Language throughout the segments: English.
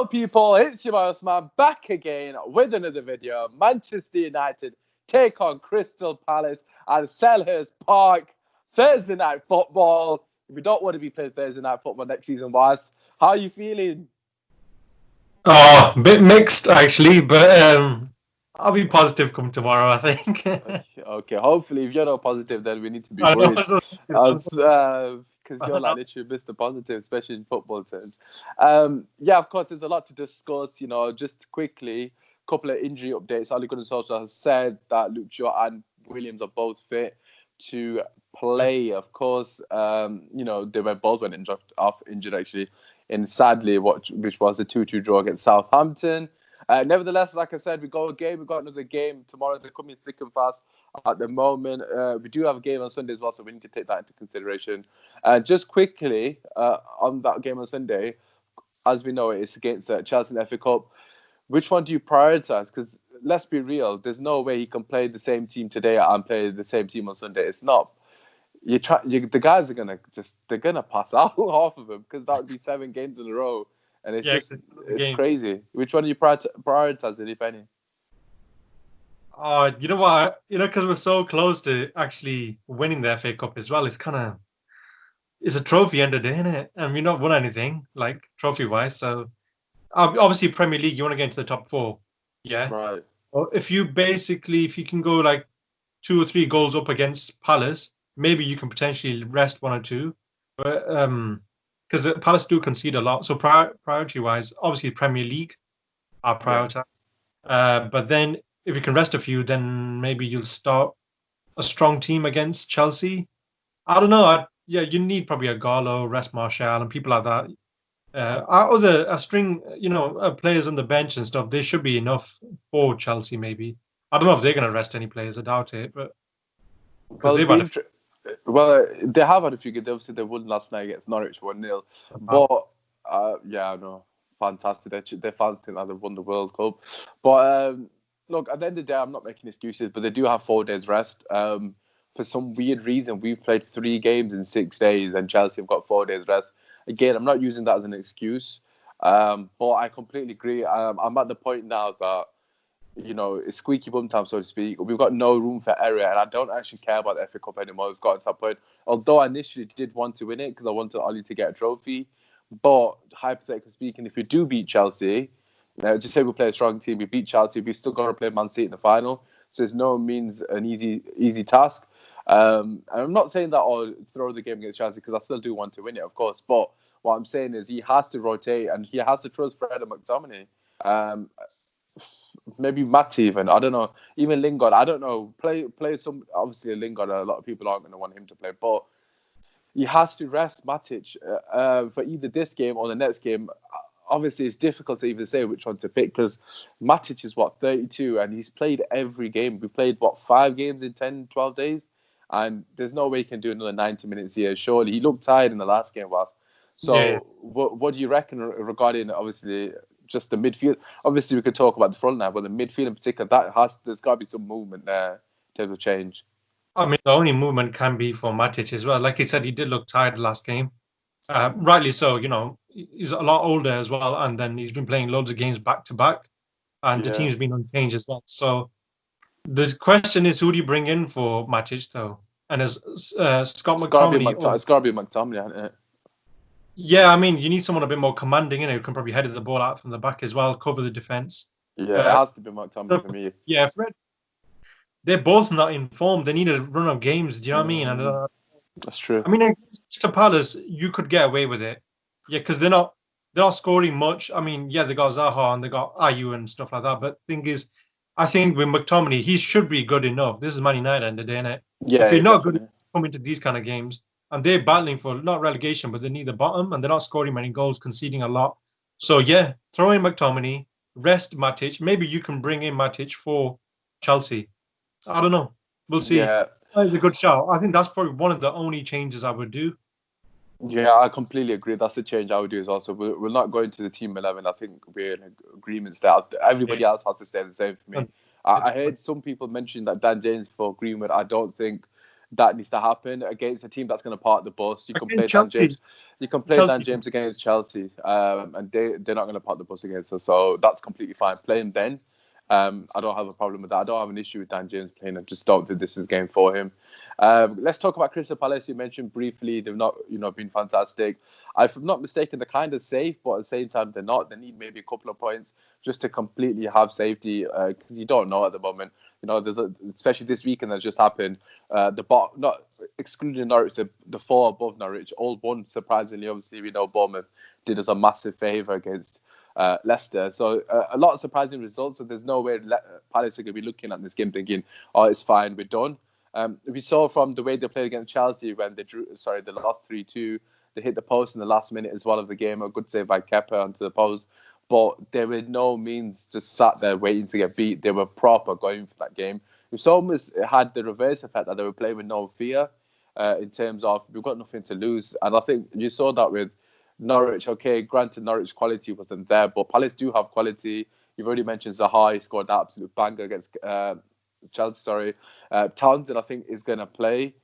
Hello people, it's your boy Usmaan back again with another video. Manchester United take on Crystal Palace at Selhurst Park. Thursday night football. If you don't want to be playing Thursday night football next season, was how are you feeling? Oh, a bit mixed actually, but I'll be positive come tomorrow, I think. Okay, hopefully if you're not positive then we need to be I know worried. it's not As positive. because I you're don't know. like literally Mr. Positive, especially in football terms. Yeah, of course, there's a lot to discuss. Just quickly, couple of injury updates. Ole Gunnar Solskjaer has said that Luke Shaw and Williams are both fit to play. Of course, they both went injured actually, and sadly, which was a 2-2 draw against Southampton. Nevertheless, like I said, we got another game tomorrow. They're coming thick and fast at the moment. We do have a game on Sunday as well, so we need to take that into consideration. Just quickly, on that game on Sunday, as we know, it's against Chelsea in the FA Cup. Which one do you prioritize? Because let's be real, there's no way he can play the same team today and play the same team on Sunday. It's not. The guys are they're gonna pass out half of them because that would be 7 games in a row, and Yeah, it's a it's game. crazy. Which one do you prioritize, if any? Oh, you know what? Because we're so close to actually winning the FA Cup as well. It's a trophy end of the day, isn't it? And we've not won anything like trophy wise. So obviously Premier League, you want to get into the top four, yeah. Right. Well, if you can go like 2 or 3 goals up against Palace, maybe you can potentially rest one or two. But because Palace do concede a lot, so priority wise, obviously Premier League are Yeah. prioritized. But then if you can rest a few, then maybe you'll start a strong team against Chelsea. I don't know. Yeah, you need probably a Garlo, rest Martial, and people like that. A string, players on the bench and stuff. They should be enough for Chelsea. Maybe I don't know if they're going to rest any players. I doubt it, but because Well, they've had a they have had a few good. Obviously, they won last night against Norwich 1-0. few. But yeah, I know, fantastic. Their fans think that they've won the World Cup. But look, at the end of the day, I'm not making excuses. But they do have 4 days rest. For some weird reason, we've played 3 games in 6 days, and Chelsea have got 4 days rest. Again, I'm not using that as an excuse. But I completely agree. I'm at the point now that it's squeaky bum time, so to speak. We've got no room for error, and I don't actually care about the FA Cup anymore. It's got to that point. Although I initially did want to win it because I wanted Ollie to get a trophy. But hypothetically speaking, if we do beat Chelsea, just say we play a strong team, we beat Chelsea, we've still got to play Man City in the final. So it's no means an easy task. And I'm not saying that I'll throw the game against Chelsea because I still do want to win it, of course. But what I'm saying is he has to rotate and he has to trust Fred and McTominay. Um, Maybe Matt even. I don't know. Even Lingard. I don't know. Play some. Obviously, Lingard. A lot of people aren't going to want him to play, but he has to rest Matic for either this game or the next game. Obviously, it's difficult to even say which one to pick because Matic is 32 and he's played every game. We played 5 games in 10, 12 days, and there's no way he can do another 90 minutes here. Surely he looked tired in the last game, was. Yeah, So, what do you reckon regarding obviously just the midfield? Obviously, we could talk about the front line, but the midfield in particular, there's got to be some movement there in terms of change. I mean the only movement can be for Matic as well. Like you said, he did look tired last game. Rightly so. He's a lot older as well, and then he's been playing loads of games back to back, and the Yeah. team's been unchanged as well. So the question is, who do you bring in for Matic though? And as Scott McTominay, It's got to be McTominay, hasn't it? yeah, I mean, you need someone a bit more commanding, who can probably head the ball out from the back as well, cover the defense. Yeah, it Uh, has to be McTominay for me. yeah, Fred, they're both not informed. They need a run of games. Do you know what I mean? And That's true. I mean, against Crystal Palace, you could get away with it. Yeah, because they're not scoring much. I mean, yeah, they got Zaha and they got Ayu and stuff like that. But thing is, I think with McTominay, he should be good enough. This is Man United end of the day, innit? If Yeah, you're not good definitely. coming to these kind of games, and they're battling for not relegation, but they're near the bottom, and they're not scoring many goals, conceding a lot. So yeah, throw in McTominay, rest Matic. Maybe you can bring in Matic for Chelsea. I don't know. We'll see. Yeah, That's a good shout. I think that's probably one of the only changes I would do. yeah, I completely agree. That's the change I would do as well. So we're not going to the team 11. I think we're in agreement that Yeah. everybody else has to stay the same for me. And I heard some people mention that Dan James for Greenwood. I don't think that needs to happen against a team that's going to park the bus. You can play Against Dan Chelsea. James. You can play Dan Chelsea. James against Chelsea, and they're not going to park the bus against us. So that's completely fine. Playing then, I don't have a problem with that. I don't have an issue with Dan James playing. I just don't think this is a game for him. Let's talk about Crystal Palace. You mentioned briefly they've not, been fantastic. If I'm not mistaken, they're kind of safe, but at the same time they're not. They need maybe a couple of points just to completely have safety, because you don't know at the moment. Especially this weekend that's just happened. Not excluding Norwich, the four above Norwich all won surprisingly. Obviously, we know Bournemouth did us a massive favour against Leicester. So a lot of surprising results. So there's no way Palace are going to be looking at this game thinking, "Oh, it's fine, we're done." We saw from the way they played against Chelsea when they lost 3-2. They hit the post in the last minute as well of the game. A good save by Kepa onto the post. But they were no means just sat there waiting to get beat. They were proper going for that game. It's almost had the reverse effect that they were playing with no fear in terms of we've got nothing to lose. And I think you saw that with Norwich. Okay, granted, Norwich quality wasn't there, but Palace do have quality. You've already mentioned Zaha. He scored that absolute banger against Chelsea. Townsend, I think, is going to play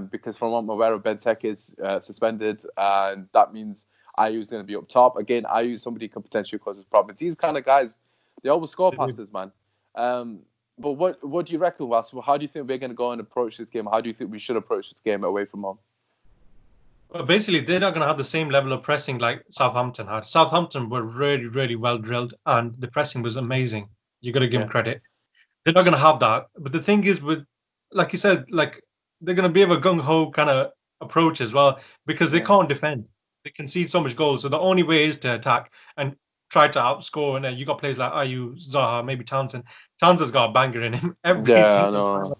because from what I'm aware of, Benteke is suspended, and that means Ayu's going to be up top. Again, Ayu, somebody can potentially cause us problems. These kind of guys, they always score passes, man. But what do you reckon, Was? How do you think we're going to go and approach this game? How do you think we should approach this game away from home? Well, basically, they're not going to have the same level of pressing like Southampton had. Southampton were really, really well drilled, and the pressing was amazing. You got to give them credit. They're not going to have that. But the thing is, with like you said, like they're going to be of a gung ho kind of approach as well because they can't defend. They concede so much goals, so the only way is to attack and try to outscore. And then you got players like Ayu, Zaha, maybe Townsend. Townsend's got a banger in him every single time.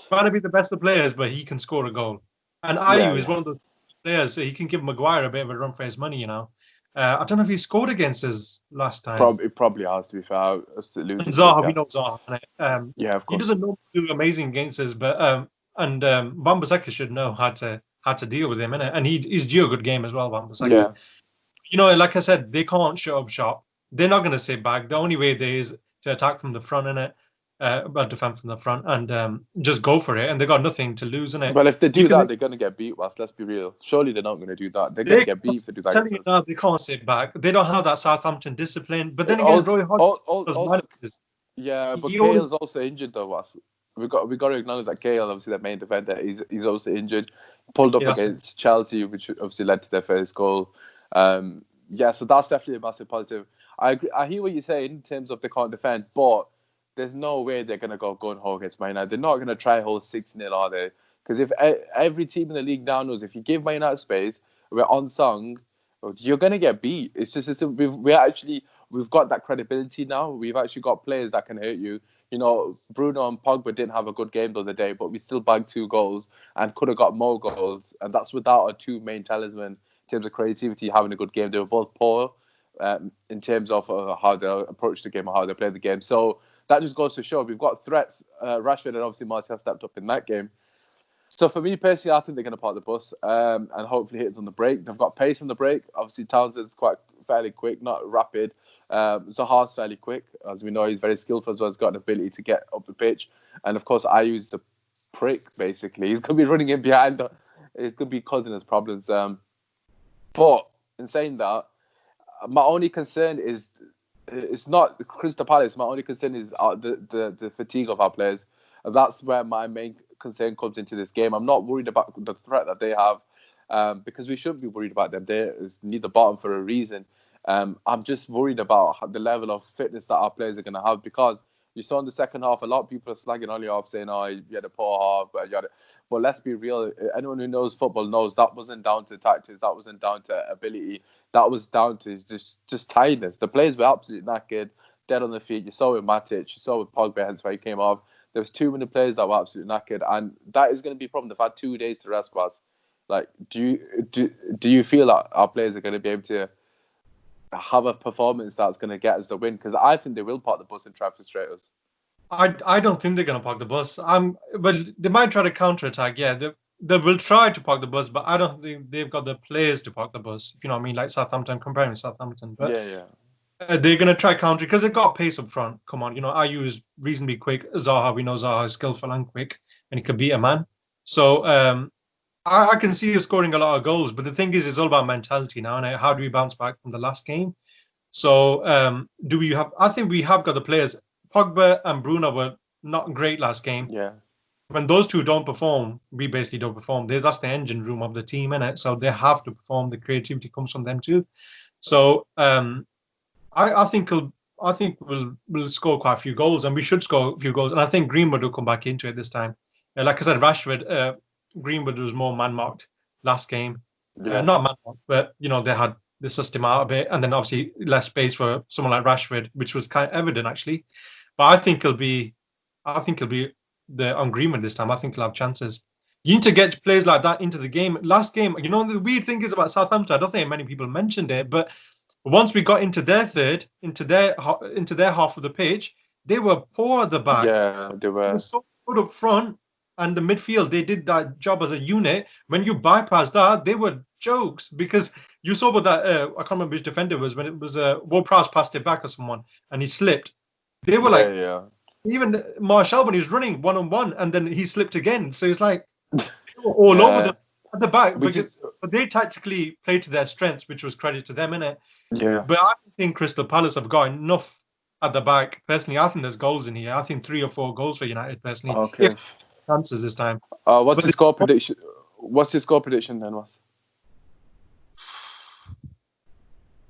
Trying to be the best of players, but he can score a goal. And Ayu is one of those players, so he can give Maguire a bit of a run for his money, I don't know if he scored against us last time. It probably has, to be fair. And Zaha, we know Zaha. Of course. He doesn't normally do amazing against us, but Wan-Bissaka should know how to deal with him, innit? And he's due a good game as well, Wan-Bissaka. Yeah. Like I said, they can't shut up shop. They're not going to sit back. The only way there is to attack from the front, innit? Defend from the front and just go for it. And they got nothing to lose, innit? Well, if they do that, they're going to get beat, Was. Let's be real. Surely they're not going to do that. They're going to get beat to do that. Telling you now, they can't sit back. They don't have that Southampton discipline. But then again, Roy Hodgson. Yeah, but Kale's also injured though, Was. We got to acknowledge that Kale, obviously the main defender, he's also injured. Pulled up against Chelsea, which obviously led to their first goal. So that's definitely a massive positive. I agree. I hear what you're saying in terms of they can't defend, but there's no way they're going to go gun ho against Man United. They're not going to try hold 6-0, are they? Because if every team in the league now knows if you give Man United space, we're unsung, you're going to get beat. It's just we've got that credibility now. We've actually got players that can hurt you. Bruno and Pogba didn't have a good game the other day, but we still bagged 2 goals and could have got more goals. And that's without our 2 main talisman in terms of creativity having a good game. They were both poor in terms of how they approach the game or how they play the game. So that just goes to show we've got threats. Rashford and obviously Martial stepped up in that game. So for me personally, I think they're going to park the bus and hopefully hit us on the break. They've got pace on the break. Obviously Townsend's quite fairly quick, not rapid. Zaha's fairly quick. As we know, he's very skillful as well. He's got an ability to get up the pitch. And of course, Ayu's the prick, basically. He's going to be running in behind. It could be causing us problems. But in saying that, my only concern is it's not Crystal Palace. My only concern is the fatigue of our players. And that's where my main concern comes into this game. I'm not worried about the threat that they have because we shouldn't be worried about them. They're near the bottom for a reason. I'm just worried about the level of fitness that our players are going to have because you saw in the second half, a lot of people are slagging Oli off saying, oh, you had a poor half. But let's be real. Anyone who knows football knows that wasn't down to tactics. That wasn't down to ability. That was down to just tiredness. The players were absolutely knackered, dead on their feet. You saw with Matic, you saw with Pogba, hence why he came off. There was too many players that were absolutely knackered. And that is going to be a problem. They've had 2 days to rest, Baz. Like, do you feel that our players are going to be able to have a performance that's going to get us the win? Because I think they will park the bus and try to frustrate us. I don't think they're going to park the bus. But they might try to counter-attack. Yeah, they will try to park the bus, but I don't think they've got the players to park the bus. If you know what I mean, like Southampton, comparing with Southampton. But they're going to try counter because they've got pace up front. Come on, Ayu is reasonably quick. Zaha, we know Zaha is skillful and quick, and he could beat a man. So I can see us scoring a lot of goals, but the thing is, it's all about mentality now, and how do we bounce back from the last game? So do we have? I think we have got the players. Pogba and Bruno were not great last game. Yeah. When those two don't perform, we basically don't perform. That's the engine room of the team, innit? So they have to perform. The creativity comes from them too. So I think we'll score quite a few goals, and we should score a few goals. And I think Greenwood will come back into it this time. Like I said, Rashford, Greenwood was more man marked last game. Yeah. Not man marked, but they sussed him out a bit, and then obviously less space for someone like Rashford, which was kind of evident actually. But I think he'll be on Greenwood this time. I think he'll have chances. You need to get players like that into the game. Last game, the weird thing is about Southampton. I don't think many people mentioned it, but once we got into their third, into their half of the pitch, they were poor at the back. Yeah, they were so good up front, and the midfield, they did that job as a unit. When you bypass that, they were jokes, because you saw what that I can't remember which defender was, when it was Ward-Prowse passed it back or someone and he slipped. They were even Martial, when he was running one-on-one and then he slipped again. So it's like they were all over them at the back, but they tactically played to their strengths, which was credit to them, innit? Yeah. But I think Crystal Palace have got enough at the back. Personally, I think there's goals in here. I think 3 or 4 goals for United, personally. Okay. If chances this time. What's your score prediction? What's your score prediction then, Ross?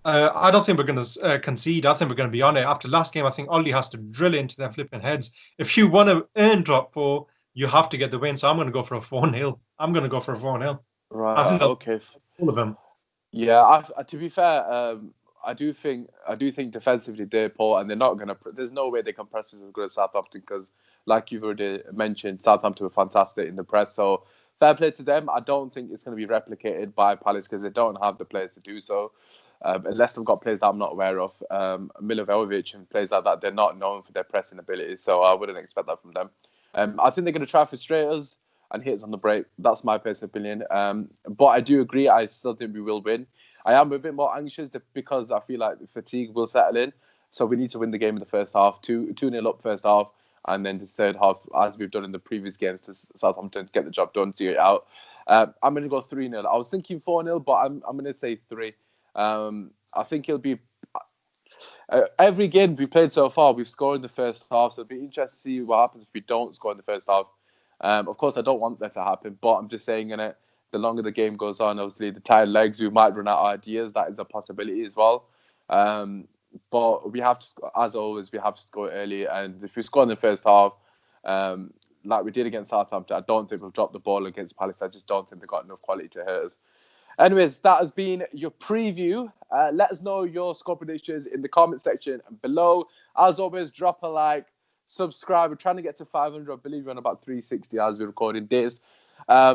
I don't think we're going to concede. I think we're going to be on it. After last game, I think Ollie has to drill into their flipping heads. If you want to earn drop 4, you have to get the win. So I'm going to go for a 4-0. I'm going to go for a 4-0. Right. I think okay. All of them. Yeah. To be fair, I do think defensively they're poor, and they're not going to. There's no way they can press as good as Southampton, because, like you've already mentioned, Southampton were fantastic in the press. So fair play to them. I don't think it's going to be replicated by Palace, because they don't have the players to do so. Unless they've got players that I'm not aware of, Milivojevic and players like that, they're not known for their pressing ability, so I wouldn't expect that from them. I think they're going to try frustrate us and hit us on the break. That's my personal opinion. But I do agree, I still think we will win. I am a bit more anxious because I feel like fatigue will settle in, so we need to win the game in the first half, 2-0 up first half, and then the third half, as we've done in the previous games, to Southampton, get the job done, see it out. I'm going to go 3-0. I was thinking 4-0, but I'm going to say 3. I think it'll be every game we played so far, we've scored in the first half, so it'll be interesting to see what happens if we don't score in the first half. Of course, I don't want that to happen, but I'm just saying, the longer the game goes on, obviously the tired legs, we might run out of ideas. That is a possibility as well. But we have to, as always, we have to score early, and if we score in the first half, like we did against Southampton, I don't think we'll drop the ball against Palace. I just don't think they've got enough quality to hurt us. Anyways, that has been your preview. Let us know your score predictions in the comment section below. As always, drop a like, subscribe. We're trying to get to 500. I believe we're on about 360 as we're recording this.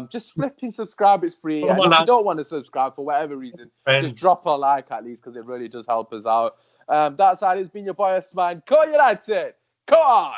Just flipping subscribe. It's free. And if you don't want to subscribe for whatever reason, just drop a like at least, because it really does help us out. That side has been your boy Usmaan. Go United! Come on!